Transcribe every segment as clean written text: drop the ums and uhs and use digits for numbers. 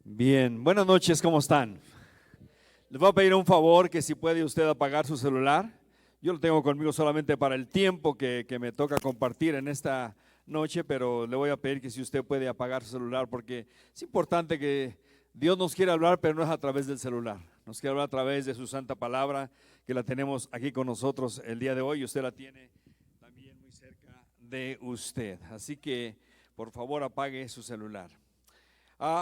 Bien, buenas noches, ¿cómo están? Les voy a pedir un favor, que si puede usted apagar su celular. Yo lo tengo conmigo solamente para el tiempo que me toca compartir en esta noche, pero le voy a pedir que si usted puede apagar su celular, porque es importante que Dios nos quiere hablar, pero no es a través del celular. Nos quiere hablar a través de su santa palabra, que la tenemos aquí con nosotros el día de hoy, y usted la tiene también muy cerca de usted. Así que, por favor, apague su celular.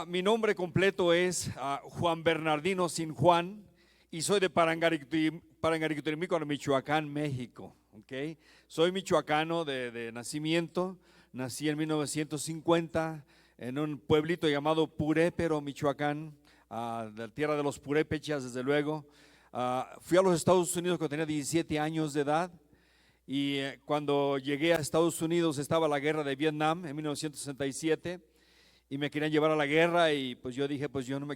Mi nombre completo es Juan Bernardino Sin Juan y soy de Parangaricutirimícuaro, Michoacán, México. ¿Okay? Soy michoacano de nacimiento, nací en 1950 en un pueblito llamado Purépero, Michoacán, de la tierra de los purépechas, desde luego. Fui a los Estados Unidos cuando tenía 17 años de edad y cuando llegué a Estados Unidos estaba la guerra de Vietnam en 1967. Y me querían llevar a la guerra y pues yo dije, pues yo no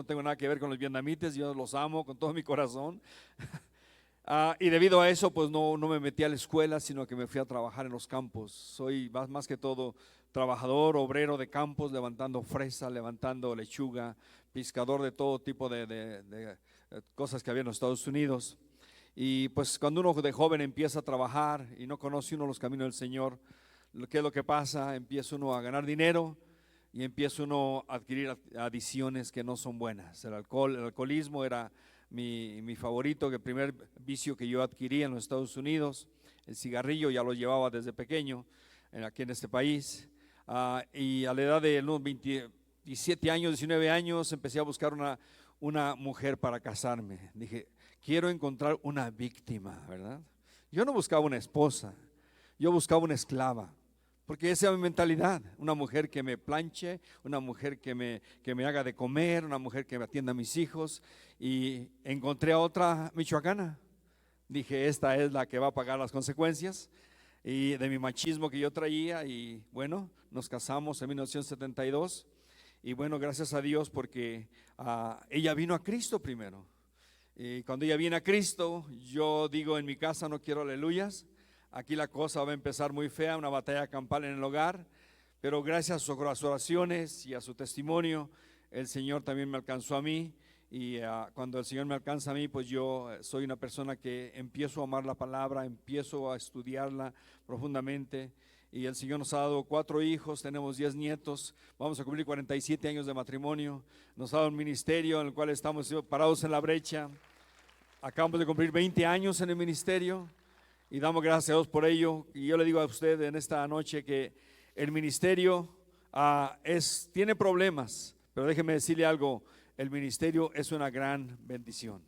tengo nada que ver con los vietnamitas, yo los amo con todo mi corazón. Y debido a eso pues no me metí a la escuela, sino que me fui a trabajar en los campos. Soy más que todo trabajador, obrero de campos, levantando fresa, levantando lechuga, pescador de todo tipo de cosas que había en los Estados Unidos. Y pues cuando uno de joven empieza a trabajar y no conoce uno los caminos del Señor, ¿qué es lo que pasa? Empieza uno a ganar dinero y empieza uno a adquirir adicciones que no son buenas. El alcoholismo era mi favorito, el primer vicio que yo adquirí en los Estados Unidos. El cigarrillo ya lo llevaba desde pequeño aquí en este país. Y a la edad de unos 27 años, 19 años, empecé a buscar una mujer para casarme. Dije, quiero encontrar una víctima, ¿verdad? Yo no buscaba una esposa, yo buscaba una esclava. Porque esa es mi mentalidad, una mujer que me planche, una mujer que me haga de comer, una mujer que me atienda a mis hijos. Y encontré a otra michoacana. Dije, esta es la que va a pagar las consecuencias y de mi machismo que yo traía. Y bueno, nos casamos en 1972. Y bueno, gracias a Dios porque ella vino a Cristo primero. Y cuando ella viene a Cristo, yo digo en mi casa no quiero aleluyas. Aquí la cosa va a empezar muy fea, una batalla campal en el hogar, pero gracias a sus oraciones y a su testimonio, el Señor también me alcanzó a mí. Y cuando el Señor me alcanza a mí, pues yo soy una persona que empiezo a amar la palabra, empiezo a estudiarla profundamente. Y el Señor nos ha dado 4 hijos, tenemos 10 nietos, vamos a cumplir 47 años de matrimonio. Nos ha dado un ministerio en el cual estamos parados en la brecha. Acabamos de cumplir 20 años en el ministerio. Y damos gracias a Dios por ello. Y yo le digo a usted en esta noche que el ministerio tiene problemas, pero déjeme decirle algo, el ministerio es una gran bendición.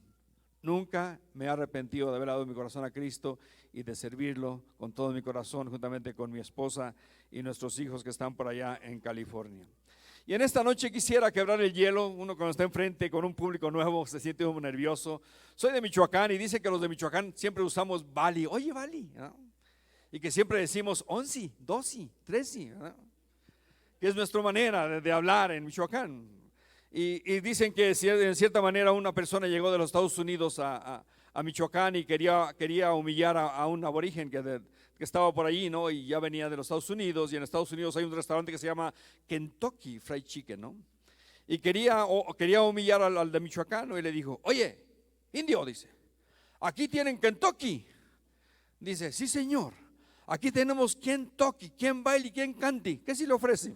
Nunca me he arrepentido de haber dado mi corazón a Cristo y de servirlo con todo mi corazón, juntamente con mi esposa y nuestros hijos que están por allá en California. Y en esta noche quisiera quebrar el hielo. Uno cuando está enfrente con un público nuevo se siente muy nervioso. Soy de Michoacán y dice que los de Michoacán siempre usamos Vali. Oye, Vali, ¿no? Y que siempre decimos 11, 12, 13, ¿no? Que es nuestra manera de hablar en Michoacán. Y dicen que en cierta manera una persona llegó de los Estados Unidos a Michoacán y quería humillar a un aborigen que estaba por allí, ¿no? Y ya venía de los Estados Unidos, y en Estados Unidos hay un restaurante que se llama Kentucky Fried Chicken, ¿no? Y quería humillar al de Michoacán, ¿no? Y le dijo, oye, indio, dice, aquí tienen Kentucky. Dice, sí señor, aquí tenemos Kentucky, ¿quién baila y quién cante? ¿Qué si le ofrece?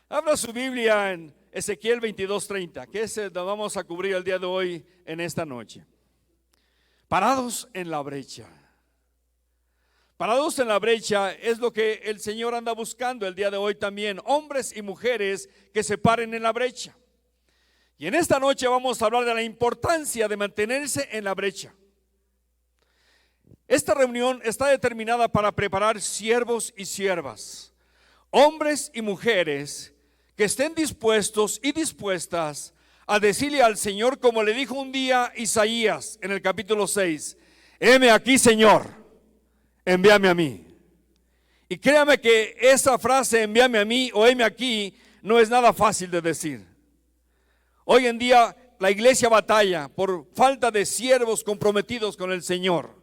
Abra su Biblia en Ezequiel 22:30, que es lo vamos a cubrir el día de hoy en esta noche. Parados en la brecha. Parados en la brecha es lo que el Señor anda buscando el día de hoy también. Hombres y mujeres que se paren en la brecha. Y en esta noche vamos a hablar de la importancia de mantenerse en la brecha. Esta reunión está determinada para preparar siervos y siervas, hombres y mujeres que estén dispuestos y dispuestas a decirle al Señor, como le dijo un día Isaías en el capítulo 6, heme aquí, Señor, envíame a mí. Y créame que esa frase, envíame a mí o heme aquí, no es nada fácil de decir. Hoy en día la iglesia batalla por falta de siervos comprometidos con el Señor.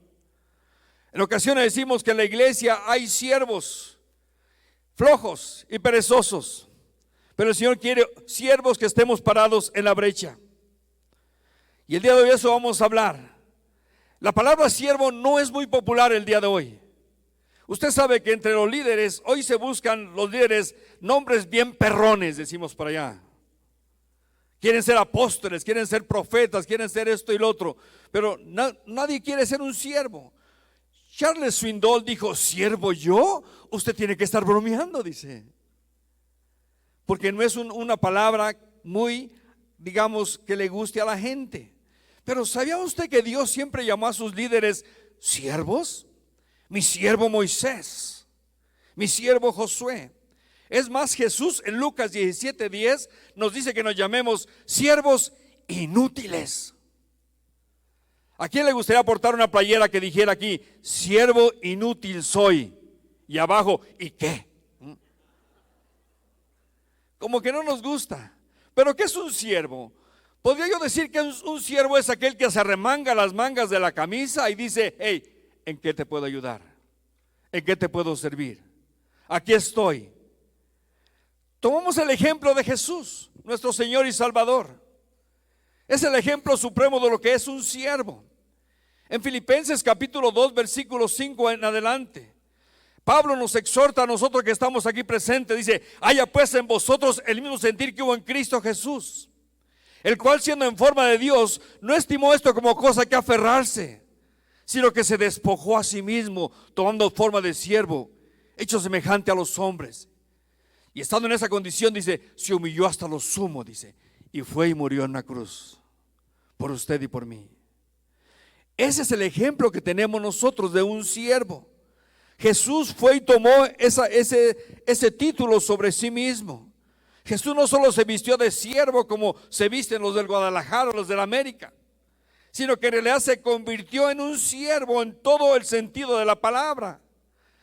En ocasiones decimos que en la iglesia hay siervos flojos y perezosos. Pero el Señor quiere siervos que estemos parados en la brecha. Y el día de hoy eso vamos a hablar. La palabra siervo no es muy popular el día de hoy. Usted sabe que entre los líderes, hoy se buscan los líderes nombres bien perrones, decimos por allá. Quieren ser apóstoles, quieren ser profetas, quieren ser esto y lo otro. Pero nadie quiere ser un siervo. Charles Swindoll dijo, ¿siervo yo? Usted tiene que estar bromeando, dice. Porque no es una palabra muy, digamos, que le guste a la gente. Pero ¿sabía usted que Dios siempre llamó a sus líderes siervos? Mi siervo Moisés, mi siervo Josué. Es más, Jesús en Lucas 17:10 nos dice que nos llamemos siervos inútiles. ¿A quién le gustaría portar una playera que dijera aquí, siervo inútil soy? Y abajo, ¿y qué? Como que no nos gusta. ¿Pero qué es un siervo? Podría yo decir que un siervo es aquel que se arremanga las mangas de la camisa y dice, hey, ¿en qué te puedo ayudar? ¿En qué te puedo servir? Aquí estoy. Tomamos el ejemplo de Jesús, nuestro Señor y Salvador. Es el ejemplo supremo de lo que es un siervo. En Filipenses capítulo 2, versículo 5 en adelante, Pablo nos exhorta a nosotros que estamos aquí presentes. Dice, haya pues en vosotros el mismo sentir que hubo en Cristo Jesús, el cual siendo en forma de Dios, no estimó esto como cosa que aferrarse, sino que se despojó a sí mismo, tomando forma de siervo, hecho semejante a los hombres. Y estando en esa condición, dice, se humilló hasta lo sumo, dice, y fue y murió en una cruz, por usted y por mí. Ese es el ejemplo que tenemos nosotros de un siervo. Jesús fue y tomó ese título sobre sí mismo. Jesús no solo se vistió de siervo como se visten los del Guadalajara o los del América, sino que en realidad se convirtió en un siervo en todo el sentido de la palabra.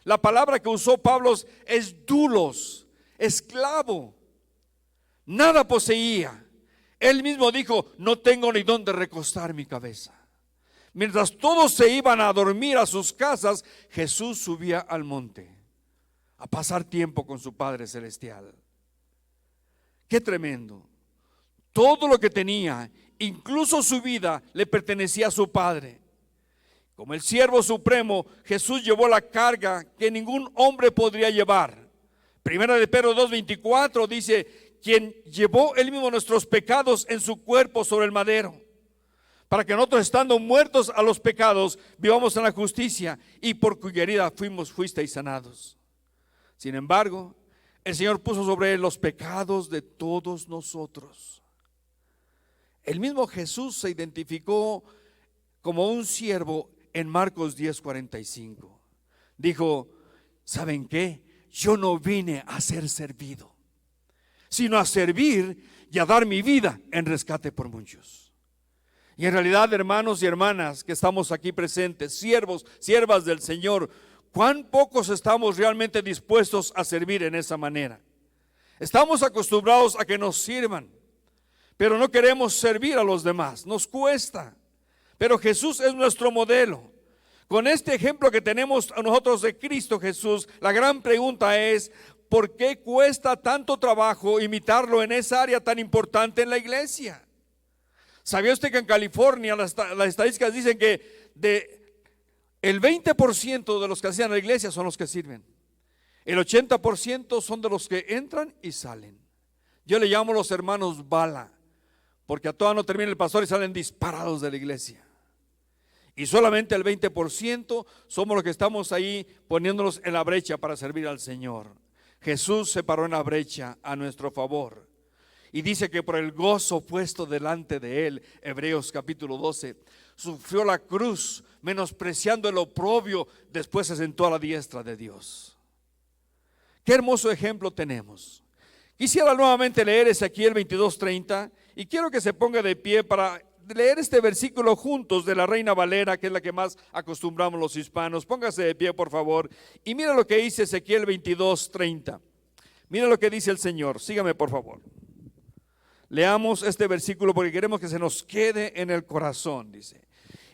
La palabra que usó Pablo es doulos, esclavo. Nada poseía. Él mismo dijo, no tengo ni dónde recostar mi cabeza. Mientras todos se iban a dormir a sus casas, Jesús subía al monte a pasar tiempo con su Padre Celestial. Qué tremendo. Todo lo que tenía, incluso su vida, le pertenecía a su Padre. Como el siervo supremo, Jesús llevó la carga que ningún hombre podría llevar. Primera de Pedro 2:24 dice, quien llevó él mismo nuestros pecados en su cuerpo sobre el madero, para que nosotros, estando muertos a los pecados, vivamos en la justicia, y por cuya herida fuisteis sanados. Sin embargo, el Señor puso sobre él los pecados de todos nosotros. El mismo Jesús se identificó como un siervo en Marcos 10:45. Dijo, ¿saben qué? Yo no vine a ser servido, sino a servir y a dar mi vida en rescate por muchos. Y en realidad, hermanos y hermanas que estamos aquí presentes, siervos, siervas del Señor, ¿cuán pocos estamos realmente dispuestos a servir en esa manera? Estamos acostumbrados a que nos sirvan, pero no queremos servir a los demás, nos cuesta. Pero Jesús es nuestro modelo. Con este ejemplo que tenemos a nosotros de Cristo Jesús, la gran pregunta es, ¿por qué cuesta tanto trabajo imitarlo en esa área tan importante en la iglesia? ¿Sabía usted que en California las estadísticas dicen que el 20% de los que asisten a la iglesia son los que sirven? El 80% son de los que entran y salen. Yo le llamo los hermanos bala, porque a todas no termina el pastor y salen disparados de la iglesia. Y solamente el 20% somos los que estamos ahí poniéndonos en la brecha para servir al Señor. Jesús se paró en la brecha a nuestro favor. Y dice que por el gozo puesto delante de él, Hebreos capítulo 12, sufrió la cruz, menospreciando el oprobio, después se sentó a la diestra de Dios. Qué hermoso ejemplo tenemos. Quisiera nuevamente leer Ezequiel 22:30 y quiero que se ponga de pie para leer este versículo juntos de la Reina Valera, que es la que más acostumbramos los hispanos. Póngase de pie, por favor, y mira lo que dice Ezequiel 22:30. Mira lo que dice el Señor. Sígame, por favor. Leamos este versículo porque queremos que se nos quede en el corazón. Dice,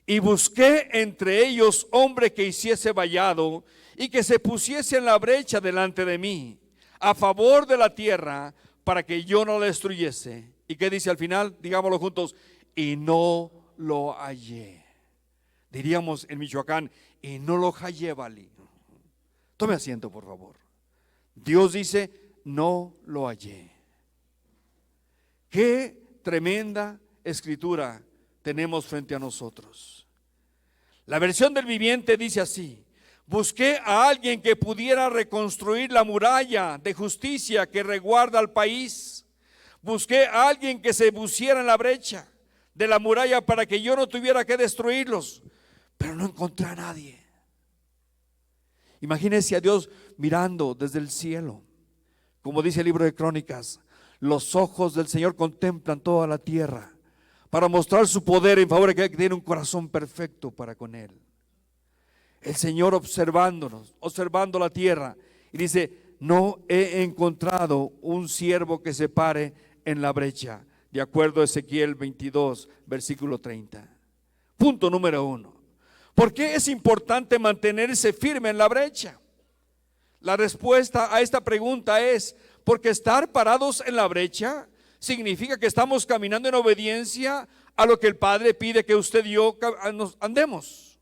y busqué entre ellos hombre que hiciese vallado y que se pusiese en la brecha delante de mí, a favor de la tierra, para que yo no lo destruyese. ¿Y qué dice al final? Digámoslo juntos: y no lo hallé. Diríamos en Michoacán: y no lo hallé, Bali. Tome asiento, por favor. Dios dice: no lo hallé. Qué tremenda escritura tenemos frente a nosotros. La versión del Viviente dice así: busqué a alguien que pudiera reconstruir la muralla de justicia que resguarda al país. Busqué a alguien que se pusiera en la brecha de la muralla para que yo no tuviera que destruirlos, pero no encontré a nadie. Imagínense a Dios mirando desde el cielo. Como dice el libro de Crónicas, los ojos del Señor contemplan toda la tierra para mostrar su poder en favor de aquel que tiene un corazón perfecto para con Él. El Señor observándonos, observando la tierra, y dice: no he encontrado un siervo que se pare en la brecha, de acuerdo a Ezequiel 22, versículo 30. Punto número 1. ¿Por qué es importante mantenerse firme en la brecha? La respuesta a esta pregunta es porque estar parados en la brecha significa que estamos caminando en obediencia a lo que el Padre pide que usted y yo andemos.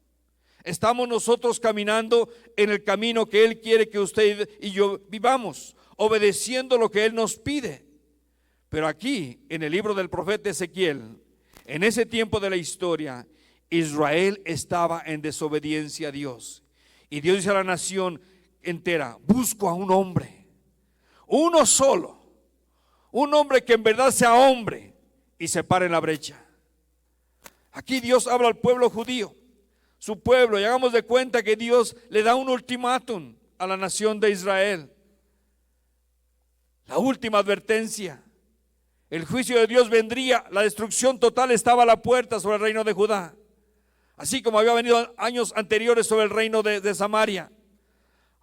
Estamos nosotros caminando en el camino que Él quiere que usted y yo vivamos, obedeciendo lo que Él nos pide. Pero aquí, en el libro del profeta Ezequiel, en ese tiempo de la historia, Israel estaba en desobediencia a Dios. Y Dios dice a la nación entera: busco a un hombre, uno solo, un hombre que en verdad sea hombre y se pare en la brecha. Aquí Dios habla al pueblo judío, su pueblo, y hagamos de cuenta que Dios le da un ultimátum a la nación de Israel. La última advertencia: el juicio de Dios vendría, la destrucción total estaba a la puerta sobre el reino de Judá, así como había venido años anteriores sobre el reino de Samaria.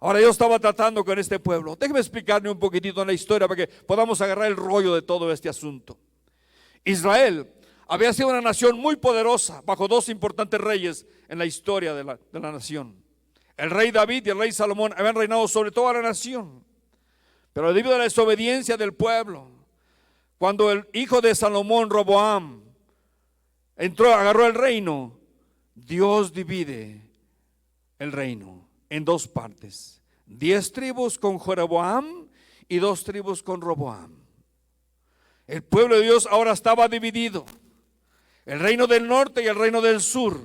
Ahora Dios estaba tratando con este pueblo. Déjeme explicarle un poquitito en la historia para que podamos agarrar el rollo de todo este asunto. Israel había sido una nación muy poderosa bajo dos importantes reyes en la historia de la nación. El rey David y el rey Salomón habían reinado sobre toda la nación. Pero debido a la desobediencia del pueblo, cuando el hijo de Salomón, Roboam, agarró el reino, Dios divide el reino en dos partes: 10 tribus con Jeroboam y 2 tribus con Roboam. El pueblo de Dios ahora estaba dividido: el reino del norte y el reino del sur.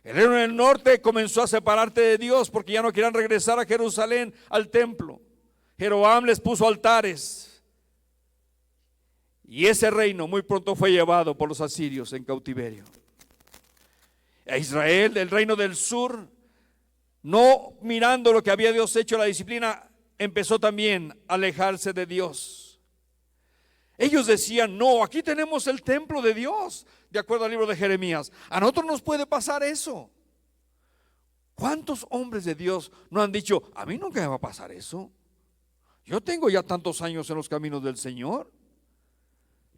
El reino del norte comenzó a separarse de Dios porque ya no querían regresar a Jerusalén, al templo. Jeroboam les puso altares, y ese reino muy pronto fue llevado por los asirios en cautiverio. A Israel, del reino del sur, no mirando lo que había Dios hecho, la disciplina, empezó también a alejarse de Dios. Ellos decían: no, aquí tenemos el templo de Dios, de acuerdo al libro de Jeremías. A nosotros nos puede pasar eso. ¿Cuántos hombres de Dios no han dicho: a mí nunca me va a pasar eso? Yo tengo ya tantos años en los caminos del Señor.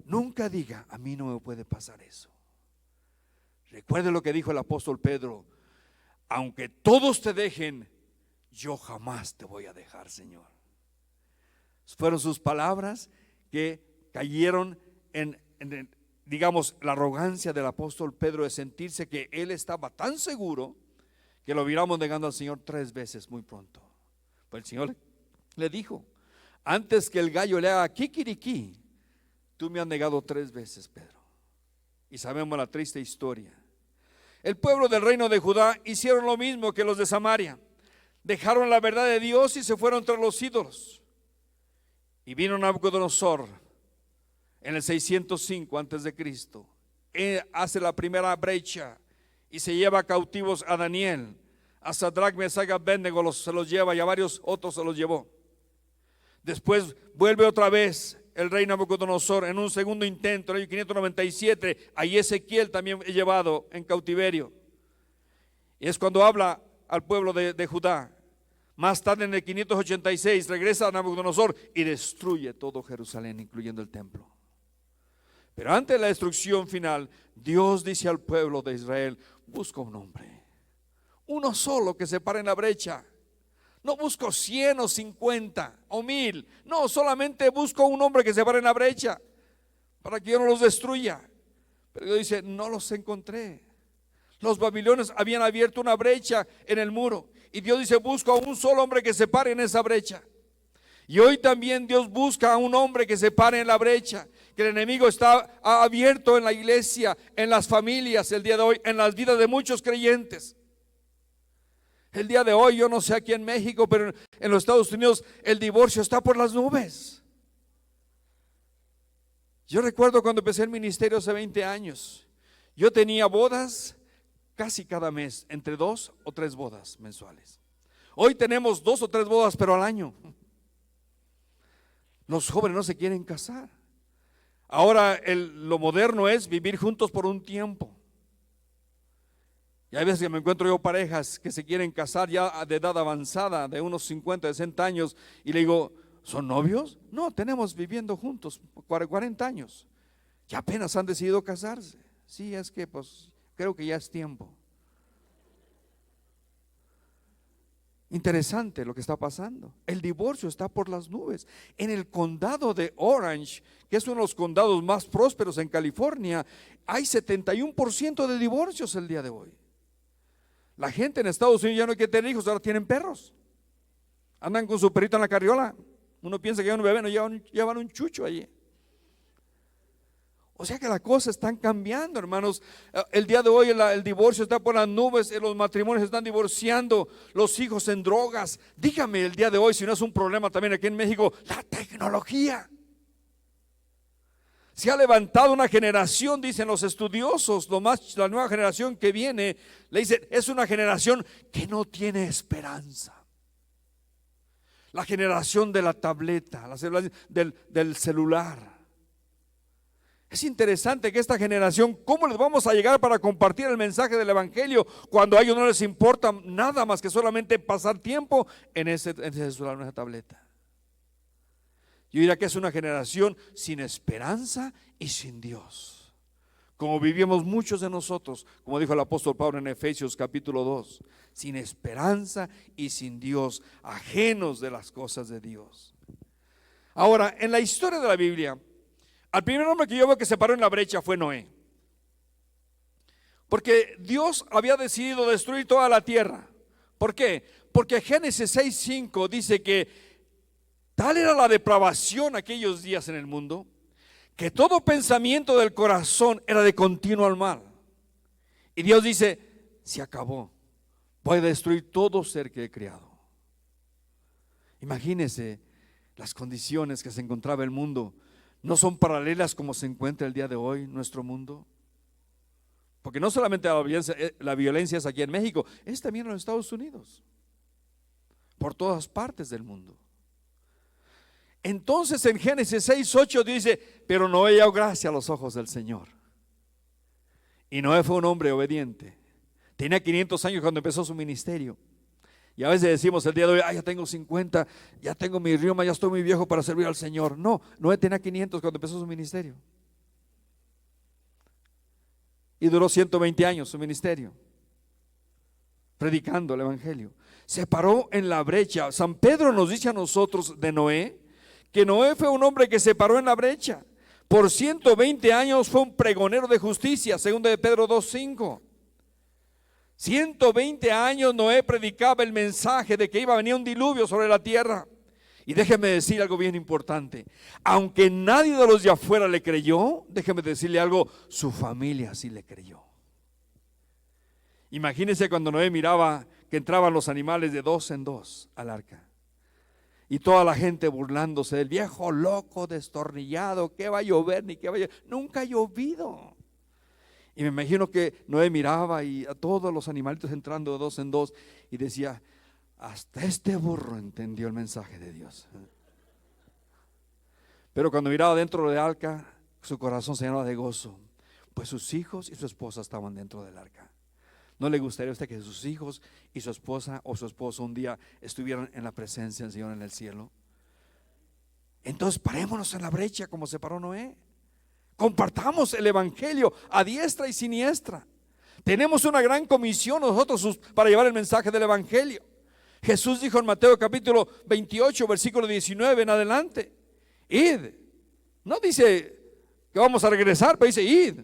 Nunca diga: a mí no me puede pasar eso. Recuerde lo que dijo el apóstol Pedro: aunque todos te dejen, yo jamás te voy a dejar, Señor. Fueron sus palabras que cayeron digamos, la arrogancia del apóstol Pedro de sentirse que él estaba tan seguro que lo miramos negando al Señor 3 veces muy pronto. Pues el Señor le dijo: antes que el gallo le haga kikiriki, tú me has negado 3 veces, Pedro. Y sabemos la triste historia. El pueblo del reino de Judá hicieron lo mismo que los de Samaria. Dejaron la verdad de Dios y se fueron tras los ídolos. Y vino Nabucodonosor en el 605 antes de Cristo. Hace la primera brecha y se lleva cautivos a Daniel, a Sadrach, Mesach y Abednego, se los lleva, y a varios otros se los llevó. Después vuelve otra vez el rey Nabucodonosor en un segundo intento, en el año 597, ahí Ezequiel también es llevado en cautiverio. Y es cuando habla al pueblo de Judá. Más tarde, en el 586, regresa a Nabucodonosor y destruye todo Jerusalén, incluyendo el templo. Pero antes de la destrucción final, Dios dice al pueblo de Israel: busca un hombre, uno solo, que se pare en la brecha. No busco 100 o 50 o 1000. No, solamente busco un hombre que se pare en la brecha para que yo no los destruya. Pero Dios dice, no los encontré. Los babilonios habían abierto una brecha en el muro. Y Dios dice, busco a un solo hombre que se pare en esa brecha. Y hoy también Dios busca a un hombre que se pare en la brecha. Que el enemigo está abierto en la iglesia, en las familias el día de hoy, en las vidas de muchos creyentes. El día de hoy, yo no sé aquí en México, pero en los Estados Unidos el divorcio está por las nubes. Yo recuerdo cuando empecé el ministerio hace 20 años, yo tenía bodas casi cada mes, entre 2 o 3 bodas mensuales. Hoy tenemos 2 o 3 bodas, pero al año. Los jóvenes no se quieren casar. Ahora lo moderno es vivir juntos por un tiempo. Y hay veces que me encuentro yo parejas que se quieren casar ya de edad avanzada, de unos 50, 60 años, y le digo, ¿son novios? No, tenemos viviendo juntos 40 años. Ya apenas han decidido casarse. Sí, es que pues creo que ya es tiempo. Interesante lo que está pasando. El divorcio está por las nubes. En el condado de Orange, que es uno de los condados más prósperos en California, hay 71% de divorcios el día de hoy. La gente en Estados Unidos ya no quiere tener hijos, ahora tienen perros. Andan con su perrito en la carriola. Uno piensa que llevan un bebé, no llevan un chucho allí. O sea que las cosas están cambiando, hermanos. El día de hoy el divorcio está por las nubes, los matrimonios están divorciando, los hijos en drogas. Dígame el día de hoy si no es un problema también aquí en México, la tecnología. Se ha levantado una generación, dicen los estudiosos, la nueva generación que viene, le dicen, es una generación que no tiene esperanza. La generación de la tableta, del celular. Es interesante que esta generación, ¿cómo les vamos a llegar para compartir el mensaje del evangelio cuando a ellos no les importa nada más que solamente pasar tiempo en ese celular, en esa tableta? Yo diría que es una generación sin esperanza y sin Dios, como vivimos muchos de nosotros, como dijo el apóstol Pablo en Efesios capítulo 2, sin esperanza y sin Dios, ajenos de las cosas de Dios. Ahora, en la historia de la Biblia, al primer hombre que yo veo que se paró en la brecha fue Noé. Porque Dios había decidido destruir toda la tierra. ¿Por qué? Porque Génesis 6:5 dice que tal era la depravación aquellos días en el mundo, que todo pensamiento del corazón era de continuo al mal. Y Dios dice, se acabó, voy a destruir todo ser que he creado. Imagínese las condiciones que se encontraba el mundo. ¿No son paralelas como se encuentra el día de hoy nuestro mundo? Porque no solamente la violencia es aquí en México, es también en los Estados Unidos, por todas partes del mundo. Entonces en Génesis 6:8 dice, pero Noé halló gracia a los ojos del Señor. Y Noé fue un hombre obediente. Tenía 500 años cuando empezó su ministerio. Y a veces decimos el día de hoy, ya tengo 50, ya tengo mi rioma, ya estoy muy viejo para servir al Señor. No, Noé tenía 500 cuando empezó su ministerio. Y duró 120 años su ministerio, predicando el evangelio. Se paró en la brecha. San Pedro nos dice a nosotros de Noé, que Noé fue un hombre que se paró en la brecha. Por 120 años fue un pregonero de justicia, según de Pedro 2:5. 120 años Noé predicaba el mensaje de que iba a venir un diluvio sobre la tierra. Y déjeme decir algo bien importante. Aunque nadie de los de afuera le creyó, déjeme decirle algo, su familia sí le creyó. Imagínense cuando Noé miraba que entraban los animales de 2 en 2 al arca. Y toda la gente burlándose del viejo loco destornillado, ¿qué va a llover? Ni qué va a llover. Nunca ha llovido. Y me imagino que Noé miraba y a todos los animalitos entrando de 2 en 2 y decía, hasta este burro entendió el mensaje de Dios. Pero cuando miraba dentro del arca, su corazón se llenaba de gozo, pues sus hijos y su esposa estaban dentro del arca. ¿No le gustaría a usted que sus hijos y su esposa o su esposo un día estuvieran en la presencia del Señor en el cielo? Entonces parémonos en la brecha como se paró Noé. Compartamos el evangelio a diestra y siniestra. Tenemos una gran comisión nosotros para llevar el mensaje del evangelio. Jesús dijo en Mateo capítulo 28, versículo 19 en adelante: id. No dice que vamos a regresar, pero dice id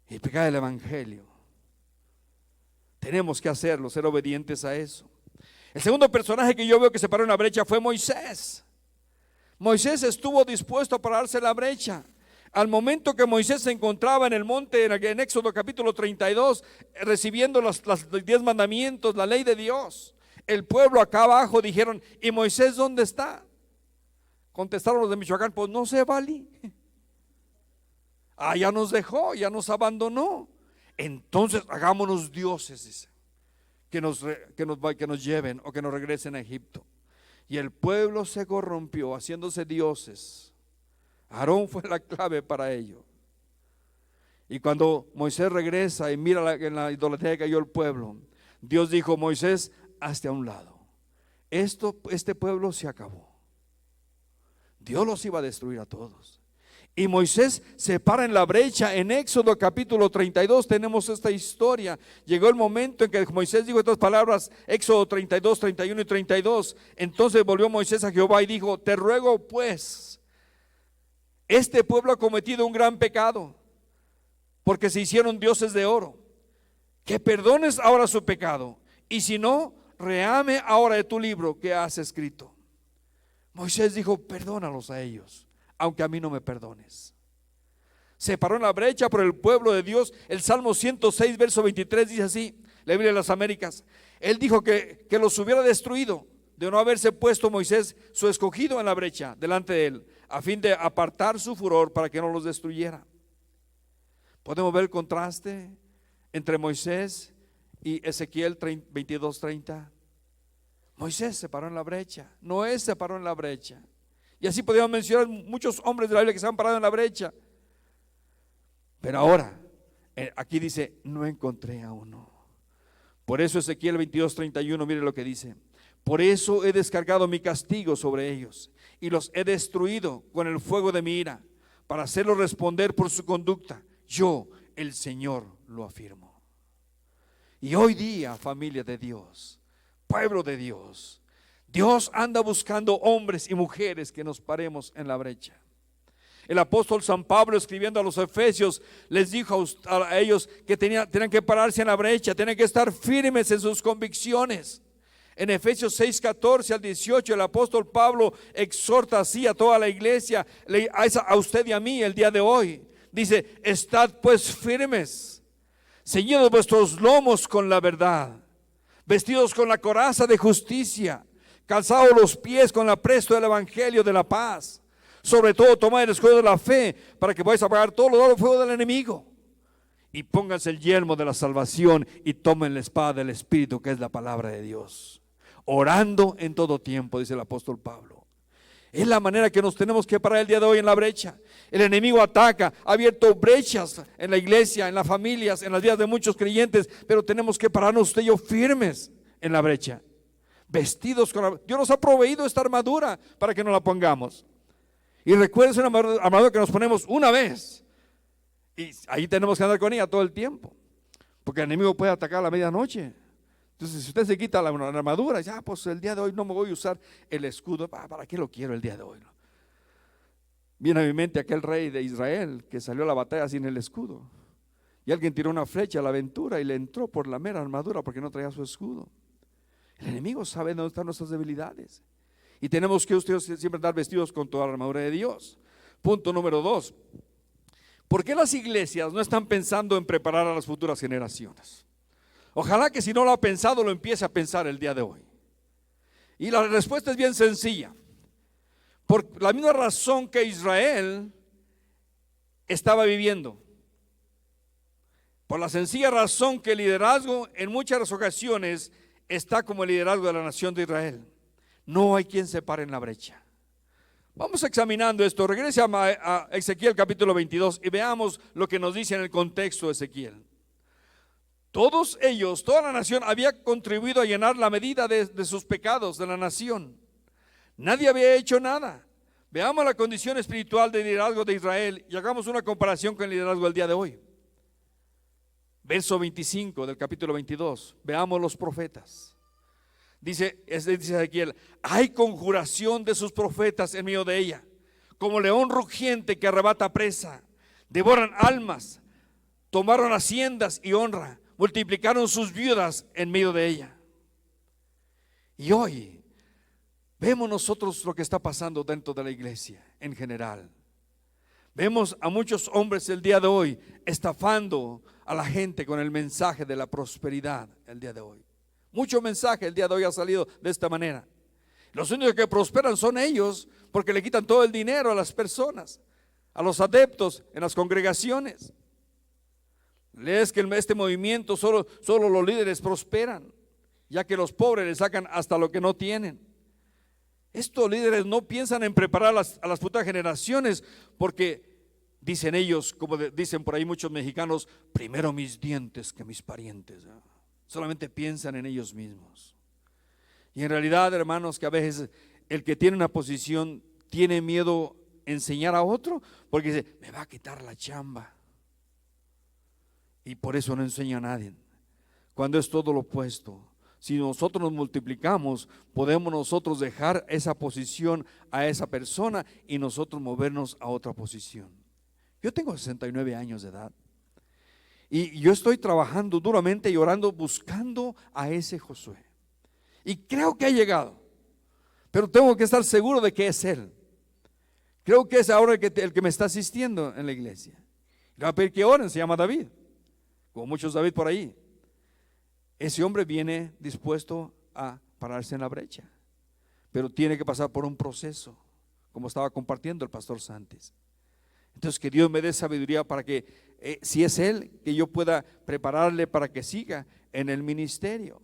y predicad el evangelio. Tenemos que hacerlo, ser obedientes a eso. El segundo personaje que yo veo que se paró en la brecha fue Moisés. Moisés estuvo dispuesto a pararse en la brecha. Al momento que Moisés se encontraba en el monte, en Éxodo capítulo 32, recibiendo los 10 mandamientos, la ley de Dios, el pueblo acá abajo dijeron: ¿y Moisés dónde está? Contestaron los de Michoacán: pues no se vale. Ya nos dejó, ya nos abandonó. Entonces hagámonos dioses, dice, que nos lleven o que nos regresen a Egipto. Y el pueblo se corrompió haciéndose dioses. Aarón fue la clave para ello. Y cuando Moisés regresa y mira en la idolatría que cayó el pueblo, Dios dijo: Moisés, hazte a un lado. Este pueblo se acabó. Dios los iba a destruir a todos. Y Moisés se para en la brecha. En Éxodo capítulo 32 tenemos esta historia. Llegó el momento en que Moisés dijo estas palabras, Éxodo 32, 31 y 32. Entonces volvió Moisés a Jehová y dijo: te ruego pues, este pueblo ha cometido un gran pecado, porque se hicieron dioses de oro, que perdones ahora su pecado, y si no, réame ahora de tu libro que has escrito. Moisés dijo: perdónalos a ellos, aunque a mí no me perdones. Se paró en la brecha por el pueblo de Dios. El Salmo 106 verso 23 dice así, la Biblia de las Américas: él dijo que los hubiera destruido de no haberse puesto Moisés, su escogido, en la brecha delante de él, a fin de apartar su furor para que no los destruyera. Podemos ver el contraste entre Moisés y Ezequiel 22:30. Moisés se paró en la brecha, Noé se paró en la brecha. Y así podemos mencionar muchos hombres de la Biblia que se han parado en la brecha. Pero ahora, aquí dice: no encontré a uno. Por eso Ezequiel 22:31, mire lo que dice: por eso he descargado mi castigo sobre ellos y los he destruido con el fuego de mi ira, para hacerlos responder por su conducta. Yo, el Señor, lo afirmo. Y hoy día, familia de Dios, pueblo de Dios, Dios anda buscando hombres y mujeres que nos paremos en la brecha. El apóstol San Pablo, escribiendo a los Efesios, les dijo a ellos que tenían que pararse en la brecha, tenían que estar firmes en sus convicciones. En Efesios 6:14 al 18, el apóstol Pablo exhorta así a toda la iglesia, a usted y a mí el día de hoy. Dice: estad pues firmes, ceñidos vuestros lomos con la verdad, vestidos con la coraza de justicia, calzados los pies con el apresto del evangelio de la paz. Sobre todo tomad el escudo de la fe, para que podáis apagar todo el fuego del enemigo. Y pónganse el yelmo de la salvación y tomen la espada del Espíritu, que es la palabra de Dios, orando en todo tiempo, dice el apóstol Pablo. Es la manera que nos tenemos que parar el día de hoy en la brecha. El enemigo ataca, ha abierto brechas en la iglesia, en las familias, en las vidas de muchos creyentes, pero tenemos que pararnos usted y yo firmes en la brecha, vestidos con Dios nos ha proveído esta armadura para que nos la pongamos. Y recuerden, es una armadura que nos ponemos una vez, y ahí tenemos que andar con ella todo el tiempo, porque el enemigo puede atacar a la medianoche. Entonces, si usted se quita la armadura, dice: pues el día de hoy no me voy a usar el escudo. ¿Para qué lo quiero el día de hoy? Viene a mi mente aquel rey de Israel que salió a la batalla sin el escudo, y alguien tiró una flecha a la aventura y le entró por la mera armadura porque no traía su escudo. El enemigo sabe dónde están nuestras debilidades, y tenemos que ustedes siempre estar vestidos con toda la armadura de Dios. Punto número 2: ¿por qué las iglesias no están pensando en preparar a las futuras generaciones? Ojalá que si no lo ha pensado, lo empiece a pensar el día de hoy. Y la respuesta es bien sencilla: por la misma razón que Israel estaba viviendo, por la sencilla razón que el liderazgo en muchas ocasiones está como el liderazgo de la nación de Israel. No hay quien se pare en la brecha. Vamos examinando esto. Regrese a Ezequiel capítulo 22 y veamos lo que nos dice en el contexto de Ezequiel. Todos ellos, toda la nación había contribuido a llenar la medida de sus pecados de la nación. Nadie había hecho nada. Veamos la condición espiritual del liderazgo de Israel y hagamos una comparación con el liderazgo del día de hoy. Verso 25 del capítulo 22. Veamos los profetas. Dice Ezequiel, hay conjuración de sus profetas en medio de ella, como león rugiente que arrebata presa, devoran almas, tomaron haciendas y honra, multiplicaron sus viudas en medio de ella. Y hoy vemos nosotros lo que está pasando dentro de la iglesia en general. Vemos a muchos hombres el día de hoy estafando a la gente con el mensaje de la prosperidad el día de hoy. Mucho mensaje el día de hoy ha salido de esta manera. Los únicos que prosperan son ellos, porque le quitan todo el dinero a las personas, a los adeptos en las congregaciones. Lees que en este movimiento solo los líderes prosperan, ya que los pobres le sacan hasta lo que no tienen. Estos líderes no piensan en preparar a las futuras generaciones, porque dicen ellos, como dicen por ahí muchos mexicanos, primero mis dientes que mis parientes. Solamente piensan en ellos mismos. Y en realidad, hermanos, que a veces el que tiene una posición tiene miedo enseñar a otro, porque dice, me va a quitar la chamba. Y por eso no enseña a nadie. Cuando es todo lo opuesto. Si nosotros nos multiplicamos, podemos nosotros dejar esa posición a esa persona y nosotros movernos a otra posición. Yo tengo 69 años de edad y yo estoy trabajando duramente y orando, buscando a ese Josué. Y creo que ha llegado, pero tengo que estar seguro de que es él. Creo que es ahora el que me está asistiendo en la iglesia. Le voy a pedir que oren, se llama David, como muchos David por ahí. Ese hombre viene dispuesto a pararse en la brecha, pero tiene que pasar por un proceso, como estaba compartiendo el pastor Santis. Entonces que Dios me dé sabiduría para que, si es él, que yo pueda prepararle para que siga en el ministerio.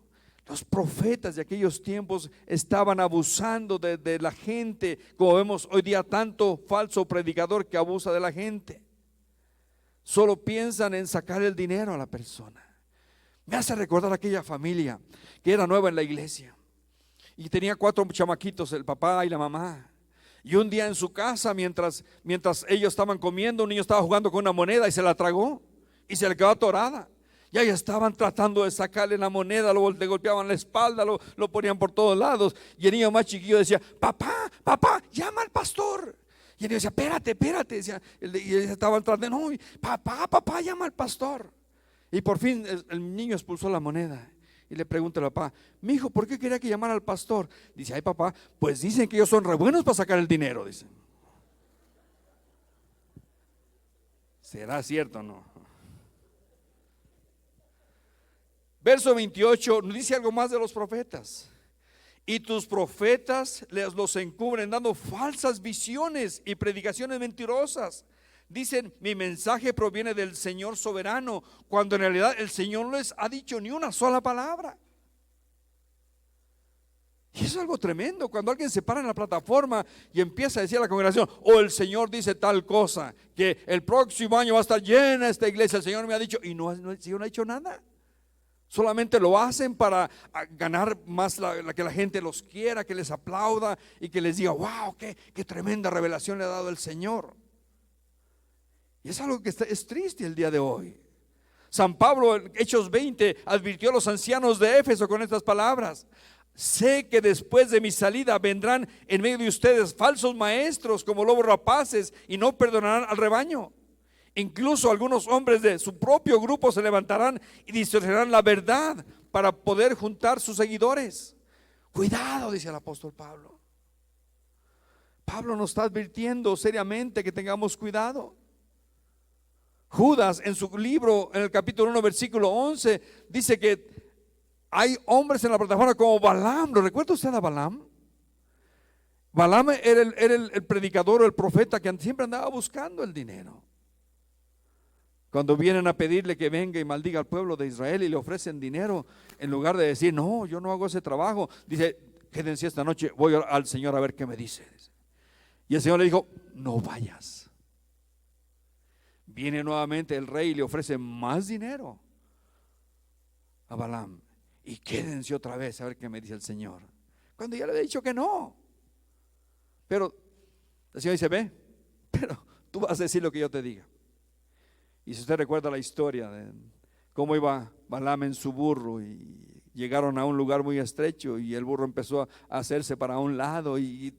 Los profetas de aquellos tiempos estaban abusando de la gente, como vemos hoy día tanto falso predicador que abusa de la gente. Solo piensan en sacar el dinero a la persona. Me hace recordar aquella familia que era nueva en la iglesia y tenía 4 chamaquitos, el papá y la mamá. Y un día en su casa, mientras ellos estaban comiendo, un niño estaba jugando con una moneda y se la tragó y se le quedó atorada. Y ahí estaban tratando de sacarle la moneda, le golpeaban la espalda, lo ponían por todos lados. Y el niño más chiquillo decía, papá, llama al pastor. Y el niño decía, espérate. Decía, y ellos estaban tratando, no, papá, llama al pastor. Y por fin el niño expulsó la moneda y le pregunta al papá, mi hijo, ¿por qué quería que llamara al pastor? Dice, ay papá, pues dicen que ellos son re buenos para sacar el dinero, dice. ¿Será cierto o no? Verso 28 nos dice algo más de los profetas. Y tus profetas los encubren dando falsas visiones y predicaciones mentirosas. Dicen, mi mensaje proviene del Señor soberano, cuando en realidad el Señor no les ha dicho ni una sola palabra. Y eso es algo tremendo, cuando alguien se para en la plataforma y empieza a decir a la congregación, el Señor dice tal cosa, que el próximo año va a estar llena esta iglesia, el Señor me ha dicho, y el Señor no ha dicho nada. Solamente lo hacen para ganar más que la gente los quiera, que les aplauda y que les diga, wow, qué tremenda revelación le ha dado el Señor. Y es algo que es triste el día de hoy. San Pablo en Hechos 20 advirtió a los ancianos de Éfeso con estas palabras: sé que después de mi salida vendrán en medio de ustedes falsos maestros como lobos rapaces y no perdonarán al rebaño. Incluso algunos hombres de su propio grupo se levantarán y distorsionarán la verdad para poder juntar sus seguidores. Cuidado, dice el apóstol Pablo. Pablo nos está advirtiendo seriamente que tengamos cuidado. Judas en su libro, en el capítulo 1, versículo 11, dice que hay hombres en la plataforma como Balaam. ¿Lo recuerda usted a Balaam? Balaam era el predicador o el profeta que siempre andaba buscando el dinero. Cuando vienen a pedirle que venga y maldiga al pueblo de Israel y le ofrecen dinero, en lugar de decir, no, yo no hago ese trabajo, dice, quédense esta noche, voy al Señor a ver qué me dice. Y el Señor le dijo, no vayas. Viene nuevamente el rey y le ofrece más dinero a Balaam. Y quédense otra vez a ver qué me dice el Señor. Cuando ya le había dicho que no. Pero el Señor dice, ve, pero tú vas a decir lo que yo te diga. Y si usted recuerda la historia de cómo iba Balaam en su burro y llegaron a un lugar muy estrecho y el burro empezó a hacerse para un lado y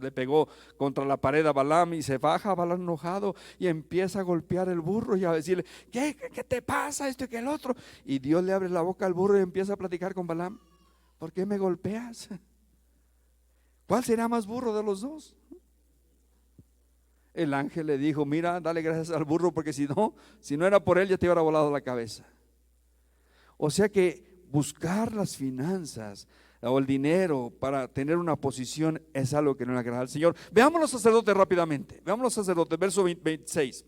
le pegó contra la pared a Balaam y se baja Balaam enojado y empieza a golpear el burro y a decirle, ¿qué te pasa esto y que el otro? Y Dios le abre la boca al burro y empieza a platicar con Balaam. ¿Por qué me golpeas? ¿Cuál será más burro de los dos? El ángel le dijo, mira, dale gracias al burro porque si no era por él ya te hubiera volado la cabeza. O sea que buscar las finanzas o el dinero para tener una posición es algo que no le agrada al Señor. Veamos los sacerdotes rápidamente. Veamos los sacerdotes, verso 26.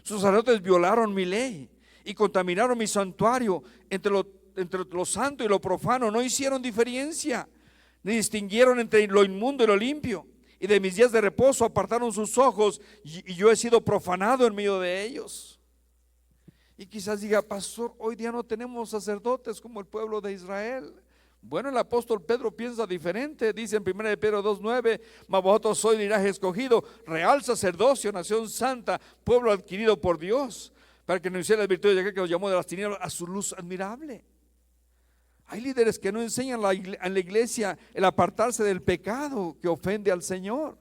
Sus sacerdotes violaron mi ley y contaminaron mi santuario. Entre lo santo y lo profano no hicieron diferencia, ni distinguieron entre lo inmundo y lo limpio. Y de mis días de reposo apartaron sus ojos y yo he sido profanado en medio de ellos. Y quizás diga, pastor, hoy día no tenemos sacerdotes como el pueblo de Israel. Bueno, el apóstol Pedro piensa diferente. Dice en 1 Pedro 2:9, mas vosotros sois linaje escogido, real sacerdocio, nación santa, pueblo adquirido por Dios, para que anunciéis las virtudes de aquel que os llamó de las tinieblas a su luz admirable. Hay líderes que no enseñan en la iglesia el apartarse del pecado que ofende al Señor.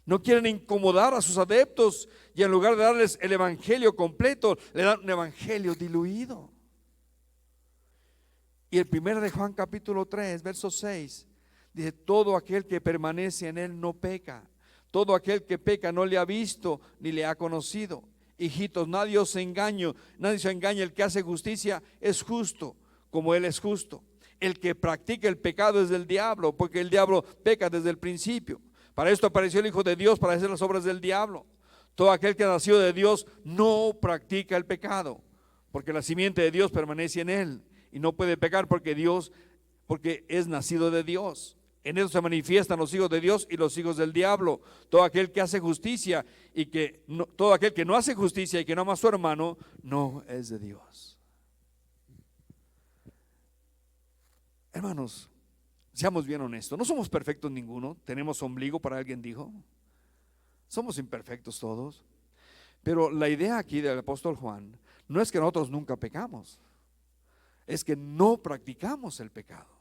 No quieren incomodar a sus adeptos y en lugar de darles el evangelio completo, le dan un evangelio diluido. Y el 1 de Juan capítulo 3, verso 6, dice, todo aquel que permanece en él no peca. Todo aquel que peca no le ha visto ni le ha conocido. Hijitos, nadie se engañe, el que hace justicia es justo, como él es justo. El que practica el pecado es del diablo, porque el diablo peca desde el principio. Para esto apareció el Hijo de Dios, para hacer las obras del diablo. Todo aquel que ha nacido de Dios no practica el pecado, porque la simiente de Dios permanece en él y no puede pecar porque es nacido de Dios. En eso se manifiestan los hijos de Dios y los hijos del diablo. Todo aquel que hace justicia todo aquel que no hace justicia y que no ama a su hermano no es de Dios. Hermanos, seamos bien honestos, no somos perfectos ninguno. Tenemos ombligo, para alguien dijo. Somos imperfectos todos. Pero la idea aquí del apóstol Juan no es que nosotros nunca pecamos, es que no practicamos el pecado.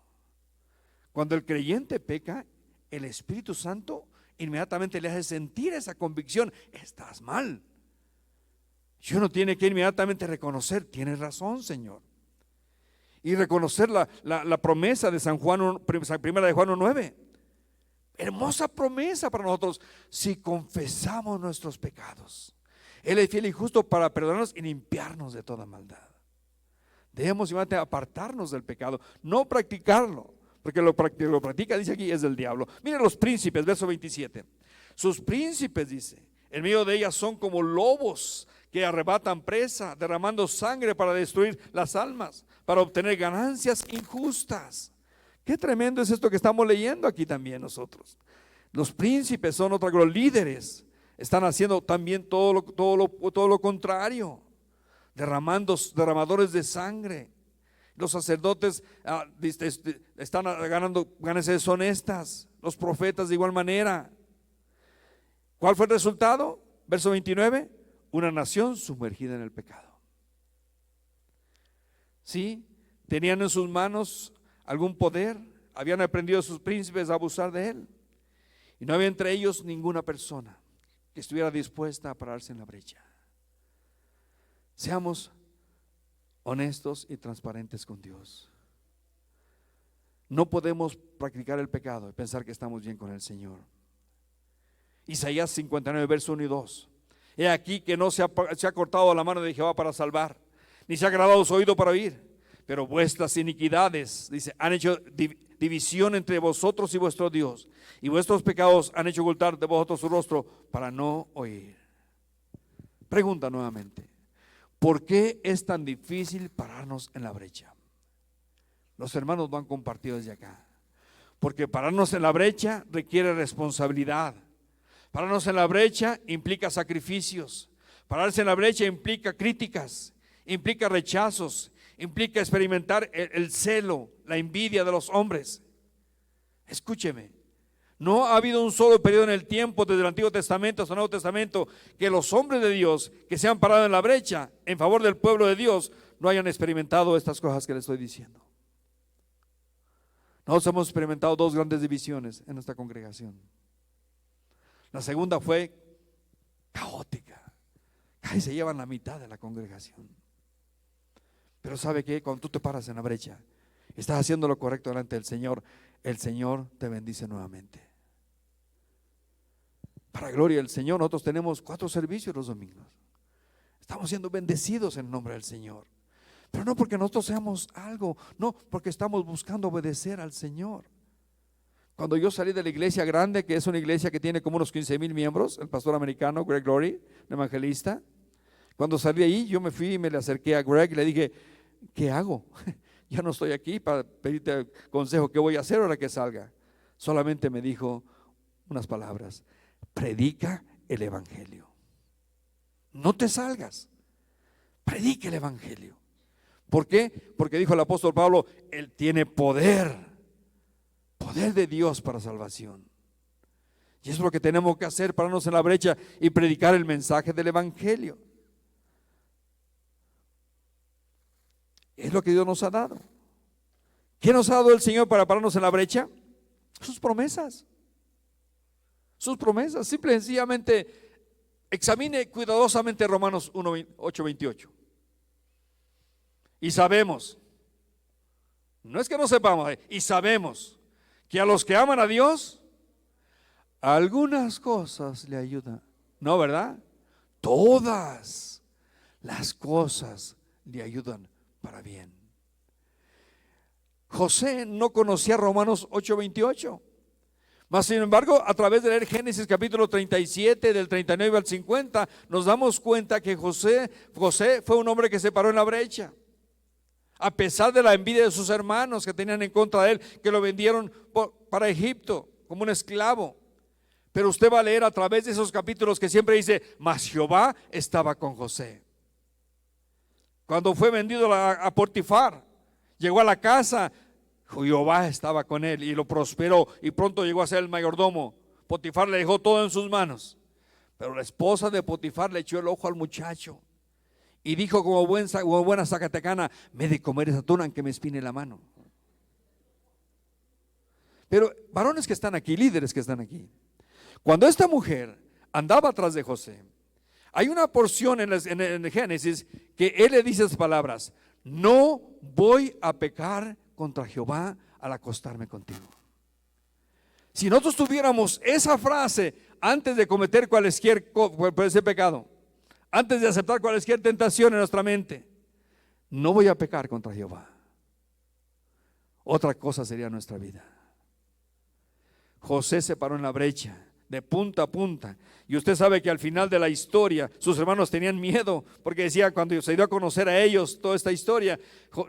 Cuando el creyente peca, el Espíritu Santo inmediatamente le hace sentir esa convicción: estás mal. Y uno tiene que inmediatamente reconocer: tienes razón, Señor. Y reconocer la promesa de San Juan, primera de Juan 1:9. Hermosa promesa para nosotros: si confesamos nuestros pecados, Él es fiel y justo para perdonarnos y limpiarnos de toda maldad. Debemos apartarnos del pecado, no practicarlo, porque lo practica, dice aquí, es del diablo. Miren los príncipes, verso 27. Sus príncipes, dice, en medio de ellas son como lobos que arrebatan presa, derramando sangre para destruir las almas, para obtener ganancias injustas. Qué tremendo es esto que estamos leyendo aquí también nosotros. Los príncipes son los líderes, están haciendo también todo lo contrario, derramadores de sangre. Los sacerdotes están ganando ganancias deshonestas, los profetas de igual manera. ¿Cuál fue el resultado? Verso 29, una nación sumergida en el pecado. Sí, tenían en sus manos algún poder, habían aprendido sus príncipes a abusar de él, y no había entre ellos ninguna persona que estuviera dispuesta a pararse en la brecha. Seamos honestos y transparentes con Dios. No podemos practicar el pecado y pensar que estamos bien con el Señor. Isaías 59, verso 1 y 2. He aquí que no se ha cortado la mano de Jehová para salvar, ni se ha agravado su oído para oír, pero vuestras iniquidades, dice, han hecho división entre vosotros y vuestro Dios, y vuestros pecados han hecho ocultar de vosotros su rostro para no oír. Pregunta nuevamente: ¿por qué es tan difícil pararnos en la brecha? Los hermanos lo han compartido desde acá. Porque pararnos en la brecha requiere responsabilidad. Pararnos en la brecha implica sacrificios. Pararse en la brecha implica críticas, implica rechazos, implica experimentar el celo, la envidia de los hombres. Escúcheme, no ha habido un solo periodo en el tiempo, desde el Antiguo Testamento hasta el Nuevo Testamento, que los hombres de Dios que se han parado en la brecha en favor del pueblo de Dios no hayan experimentado estas cosas que les estoy diciendo. Nosotros hemos experimentado dos grandes divisiones en nuestra congregación. La segunda fue caótica. Ahí se llevan la mitad de la congregación. Pero ¿sabe qué? Cuando tú te paras en la brecha, estás haciendo lo correcto delante del Señor, el Señor te bendice nuevamente. Para gloria del Señor, nosotros tenemos 4 servicios los domingos. Estamos siendo bendecidos en el nombre del Señor. Pero no porque nosotros seamos algo, no, porque estamos buscando obedecer al Señor. Cuando yo salí de la iglesia grande, que es una iglesia que tiene como unos 15,000 miembros, el pastor americano Greg Laurie, el evangelista, cuando salí ahí, yo me fui y me le acerqué a Greg y le dije, ¿qué hago? Ya no estoy aquí para pedirte consejo, ¿qué voy a hacer ahora que salga? Solamente me dijo unas palabras: predica el evangelio. No te salgas, predica el evangelio. ¿Por qué? Porque dijo el apóstol Pablo, Él tiene poder de Dios para salvación. Y eso es lo que tenemos que hacer, pararnos en la brecha y predicar el mensaje del evangelio. Es lo que Dios nos ha dado. ¿Qué nos ha dado el Señor para pararnos en la brecha? Sus promesas. Sus promesas. Simple y sencillamente examine cuidadosamente Romanos 8:28. Y sabemos, no es que no sepamos, y sabemos que a los que aman a Dios, algunas cosas le ayudan. No, ¿verdad? Todas las cosas le ayudan para bien. José no conocía Romanos 8:28. Mas sin embargo, a través de leer Génesis capítulo 37, del 39 al 50, nos damos cuenta que José fue un hombre que se paró en la brecha. A pesar de la envidia de sus hermanos que tenían en contra de él, que lo vendieron para Egipto como un esclavo. Pero usted va a leer a través de esos capítulos que siempre dice, mas Jehová estaba con José. Cuando fue vendido a Potifar, llegó a la casa, Jehová estaba con él y lo prosperó y pronto llegó a ser el mayordomo. Potifar le dejó todo en sus manos, pero la esposa de Potifar le echó el ojo al muchacho y dijo como buena zacatecana, me de comer esa tuna aunque me espine la mano. Pero varones que están aquí, líderes que están aquí, cuando esta mujer andaba atrás de José, hay una porción en el Génesis que él le dice esas palabras: no voy a pecar contra Jehová al acostarme contigo. Si nosotros tuviéramos esa frase antes de cometer cualquier pecado, antes de aceptar cualquier tentación en nuestra mente, no voy a pecar contra Jehová, otra cosa sería nuestra vida. José se paró en la brecha de punta a punta, y usted sabe que al final de la historia sus hermanos tenían miedo, porque decía, cuando se dio a conocer a ellos toda esta historia,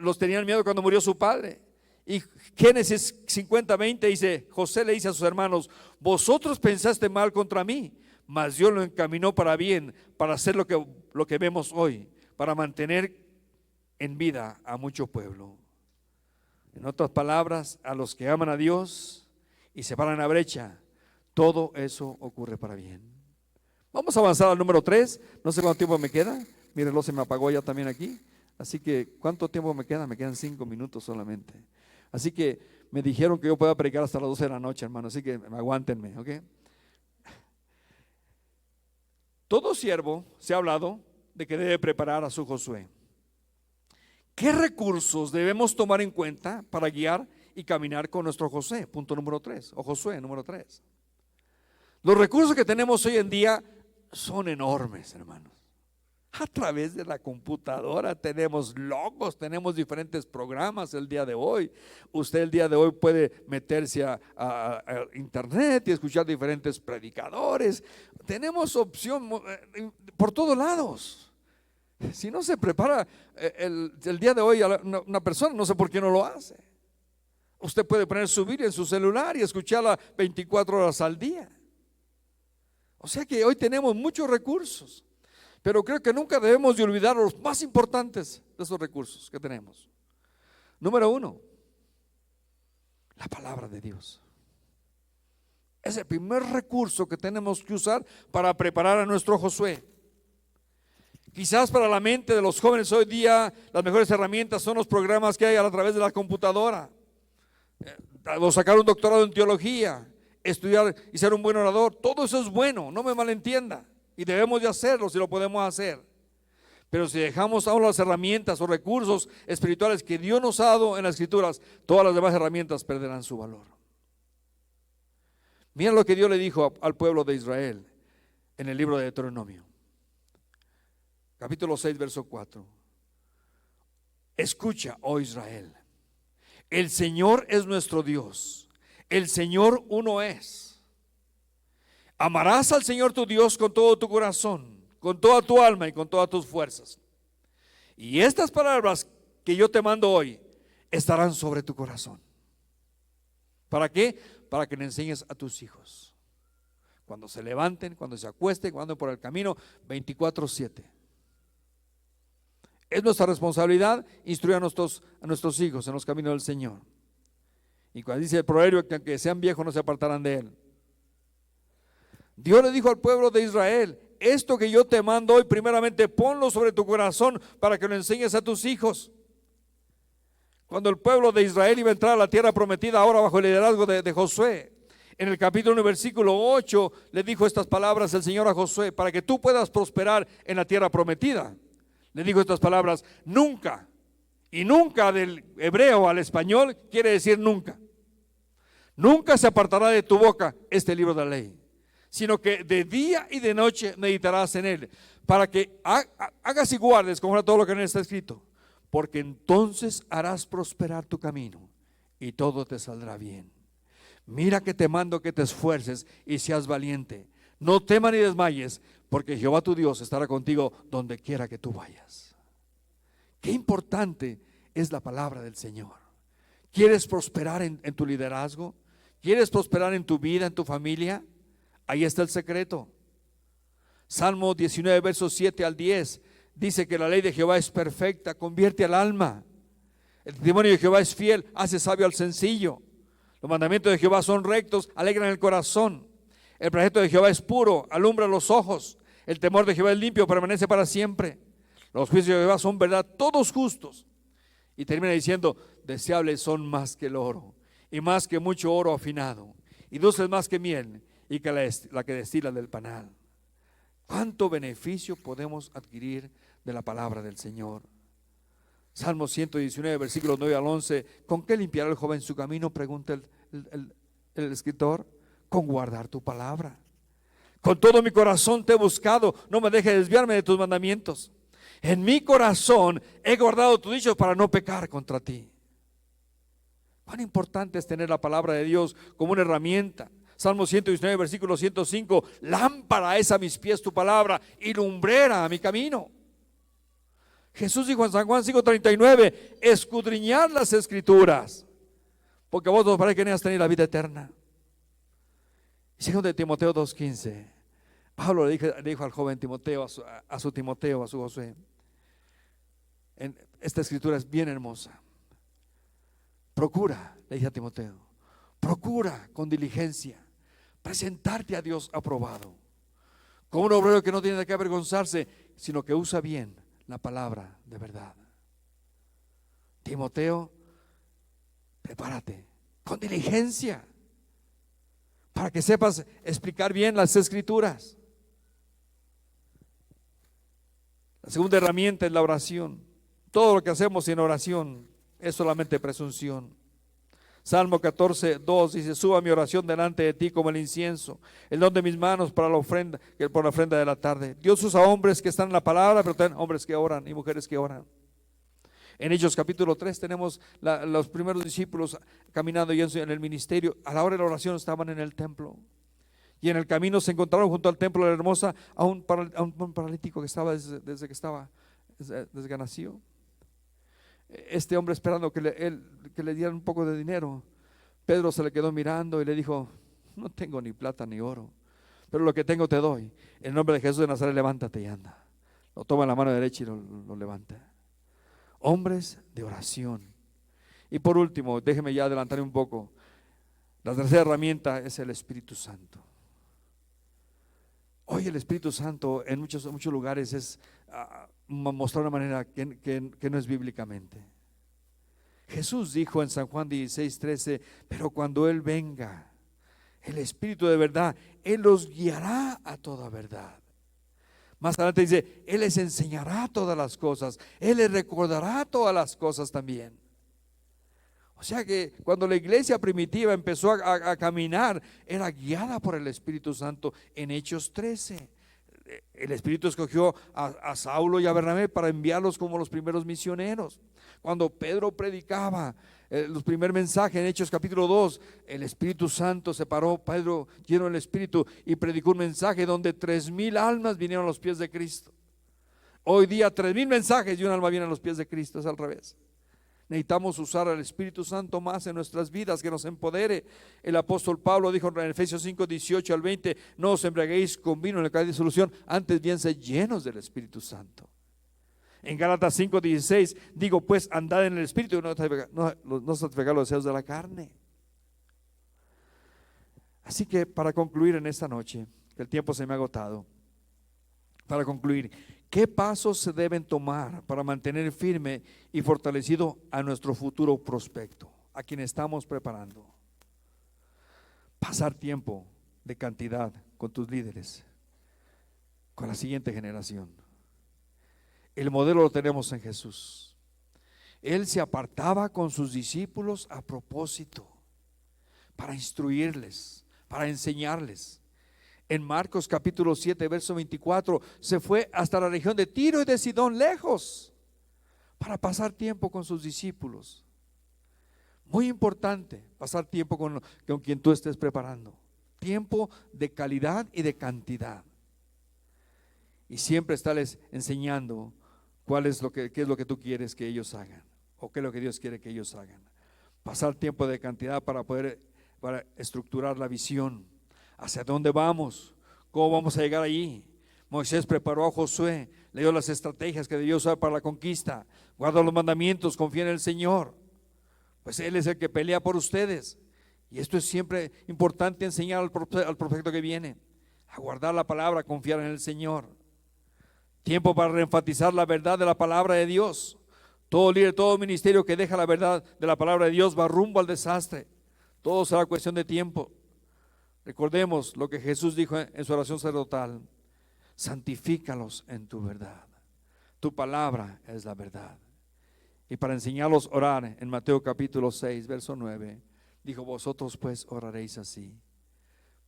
los tenían miedo cuando murió su padre. Y Génesis 50:20 dice, José le dice a sus hermanos, vosotros pensaste mal contra mí, mas Dios lo encaminó para bien, para hacer lo que vemos hoy, para mantener en vida a mucho pueblo. En otras palabras, a los que aman a Dios y se paran la brecha, todo eso ocurre para bien. Vamos a avanzar al número 3. No sé cuánto tiempo me queda. Mi reloj se me apagó ya también aquí. Así que, ¿cuánto tiempo me queda? Me quedan 5 minutos solamente. Así que me dijeron que yo pueda predicar hasta las 12 de la noche, hermano. Así que aguántenme, ¿ok? Todo siervo, se ha hablado de que debe preparar a su Josué. ¿Qué recursos debemos tomar en cuenta para guiar y caminar con nuestro José? Punto número 3, o Josué número 3. Los recursos que tenemos hoy en día son enormes, hermanos. A través de la computadora tenemos logos, tenemos diferentes programas el día de hoy. Usted el día de hoy puede meterse a internet y escuchar diferentes predicadores. Tenemos opción por todos lados. Si no se prepara el día de hoy a una persona, no sé por qué no lo hace. Usted puede poner su Biblia en su celular y escucharla 24 horas al día. O sea que hoy tenemos muchos recursos, pero creo que nunca debemos de olvidar los más importantes de esos recursos que tenemos. Número 1, la palabra de Dios. Es el primer recurso que tenemos que usar para preparar a nuestro Josué. Quizás para la mente de los jóvenes hoy día las mejores herramientas son los programas que hay a través de la computadora. o sacar un doctorado en teología, estudiar y ser un buen orador. Todo eso es bueno, no me malentienda. Y debemos de hacerlo si lo podemos hacer. Pero si dejamos aún las herramientas o recursos espirituales que Dios nos ha dado en las Escrituras, todas las demás herramientas perderán su valor. Mira lo que Dios le dijo al pueblo de Israel en el libro de Deuteronomio, capítulo 6, verso 4. Escucha, oh Israel, el Señor es nuestro Dios, el Señor uno es. Amarás al Señor tu Dios con todo tu corazón, con toda tu alma y con todas tus fuerzas. Y estas palabras que yo te mando hoy estarán sobre tu corazón. ¿Para qué? Para que le enseñes a tus hijos. Cuando se levanten, cuando se acuesten, cuando anden por el camino, 24/7. Es nuestra responsabilidad instruir a nuestros hijos en los caminos del Señor. Y cuando dice el proverbio que aunque sean viejos no se apartarán de él. Dios le dijo al pueblo de Israel: esto que yo te mando hoy, primeramente ponlo sobre tu corazón para que lo enseñes a tus hijos. Cuando el pueblo de Israel iba a entrar a la tierra prometida, ahora bajo el liderazgo de Josué, en el capítulo 1, versículo 8, le dijo estas palabras el Señor a Josué: para que tú puedas prosperar en la tierra prometida. Le dijo estas palabras: nunca, y nunca del hebreo al español quiere decir nunca. Nunca se apartará de tu boca este libro de la ley, sino que de día y de noche meditarás en él, para que hagas y guardes conforme a todo lo que en él está escrito, porque entonces harás prosperar tu camino y todo te saldrá bien. Mira que te mando que te esfuerces y seas valiente. No temas ni desmayes, porque Jehová tu Dios estará contigo donde quiera que tú vayas. Qué importante es la palabra del Señor. ¿Quieres prosperar en tu liderazgo? ¿Quieres prosperar en tu vida, en tu familia? Ahí está el secreto. Salmo 19, versos 7 al 10 dice que la ley de Jehová es perfecta, convierte al alma. El testimonio de Jehová es fiel, hace sabio al sencillo. Los mandamientos de Jehová son rectos, alegran el corazón. El precepto de Jehová es puro, alumbra los ojos. El temor de Jehová es limpio, permanece para siempre. Los juicios de Jehová son verdad, todos justos. Y termina diciendo: deseables son más que el oro, y más que mucho oro afinado, y dulces más que miel, y que la que destila del panal. ¿Cuánto beneficio podemos adquirir de la palabra del Señor? Salmo 119, versículos 9 al 11. ¿Con qué limpiará el joven su camino?, pregunta el escritor. Con guardar tu palabra. Con todo mi corazón te he buscado, no me dejes desviarme de tus mandamientos. En mi corazón he guardado tus dichos para no pecar contra ti. Cuán importante es tener la palabra de Dios como una herramienta. Salmo 119, versículo 105. Lámpara es a mis pies tu palabra y lumbrera a mi camino. Jesús dijo en San Juan 5:39: escudriñad las escrituras, porque a vos os parece que necesitas tener la vida eterna. Y segundo de Timoteo 2:15, Pablo le dijo al joven Timoteo, a su Timoteo, a su Josué, esta escritura es bien hermosa. Procura, le dije a Timoteo, procura con diligencia presentarte a Dios aprobado, como un obrero que no tiene de qué avergonzarse, sino que usa bien la palabra de verdad. Timoteo, prepárate con diligencia para que sepas explicar bien las escrituras. La segunda herramienta es la oración. Todo lo que hacemos sin oración es solamente presunción. Salmo 14:2 dice: suba mi oración delante de ti como el incienso, el don de mis manos para la ofrenda, por la ofrenda de la tarde. Dios usa hombres que están en la palabra, pero también hombres que oran y mujeres que oran. En Hechos capítulo 3 tenemos los primeros discípulos caminando ya en el ministerio. A la hora de la oración estaban en el templo, y en el camino se encontraron junto al templo de la Hermosa a un paralítico que estaba desde que nació. Este hombre esperando que le dieran un poco de dinero. Pedro se le quedó mirando y le dijo: no tengo ni plata ni oro, pero lo que tengo te doy. En el nombre de Jesús de Nazaret, levántate y anda. Lo toma en la mano derecha y lo levanta. Hombres de oración. Y por último, déjeme ya adelantar un poco. La tercera herramienta es el Espíritu Santo. Hoy el Espíritu Santo en muchos lugares es mostrado de una manera que no es bíblicamente. Jesús dijo en San Juan 16:13, pero cuando Él venga, el Espíritu de verdad, Él los guiará a toda verdad. Más adelante dice, Él les enseñará todas las cosas, Él les recordará todas las cosas también. O sea que cuando la iglesia primitiva empezó a caminar, era guiada por el Espíritu Santo. En Hechos 13, el Espíritu escogió a Saulo y a Bernabé para enviarlos como los primeros misioneros. Cuando Pedro predicaba los primeros mensajes en Hechos capítulo 2, el Espíritu Santo se paró, Pedro lleno del Espíritu, y predicó un mensaje donde 3,000 almas vinieron a los pies de Cristo. Hoy día 3,000 mensajes y un alma viene a los pies de Cristo, es al revés. Necesitamos usar al Espíritu Santo más en nuestras vidas, que nos empodere. El apóstol Pablo dijo en Efesios 5:18-20, no os embriaguéis con vino en el que hay disolución, antes bien sed llenos del Espíritu Santo. En Gálatas 5:16 digo, pues andad en el Espíritu y no satisfagáis los deseos de la carne. Así que para concluir en esta noche, que el tiempo se me ha agotado, para concluir, ¿qué pasos se deben tomar para mantener firme y fortalecido a nuestro futuro prospecto, a quien estamos preparando? Pasar tiempo de cantidad con tus líderes, con la siguiente generación. El modelo lo tenemos en Jesús. Él se apartaba con sus discípulos a propósito, para instruirles, para enseñarles. En Marcos capítulo 7, verso 24, se fue hasta la región de Tiro y de Sidón, lejos, para pasar tiempo con sus discípulos. Muy importante pasar tiempo con quien tú estés preparando. Tiempo de calidad y de cantidad. Y siempre estarles enseñando qué es lo que tú quieres que ellos hagan, o qué es lo que Dios quiere que ellos hagan. Pasar tiempo de cantidad para estructurar la visión. ¿Hacia dónde vamos? ¿Cómo vamos a llegar allí? Moisés preparó a Josué, le dio las estrategias que debió usar para la conquista. Guarda los mandamientos, confía en el Señor. Pues Él es el que pelea por ustedes. Y esto es siempre importante enseñar al profeta que viene, a guardar la palabra, a confiar en el Señor. Tiempo para reenfatizar la verdad de la palabra de Dios. Todo líder, todo ministerio que deja la verdad de la palabra de Dios va rumbo al desastre. Todo será cuestión de tiempo. Recordemos lo que Jesús dijo en su oración sacerdotal: santifícalos en tu verdad. Tu palabra es la verdad. Y para enseñarlos a orar, en Mateo capítulo 6, verso 9, dijo: vosotros pues oraréis así: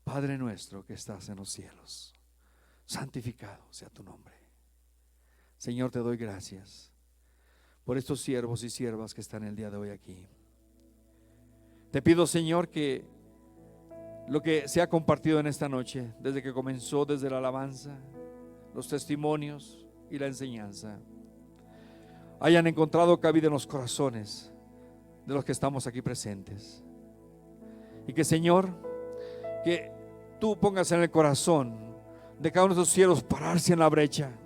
Padre nuestro que estás en los cielos, santificado sea tu nombre. Señor, te doy gracias por estos siervos y siervas que están el día de hoy aquí. Te pido, Señor, que lo que se ha compartido en esta noche, desde que comenzó, desde la alabanza, los testimonios y la enseñanza, hayan encontrado cabida en los corazones de los que estamos aquí presentes. Y que, Señor, que tú pongas en el corazón de cada uno de esos siervos pararse en la brecha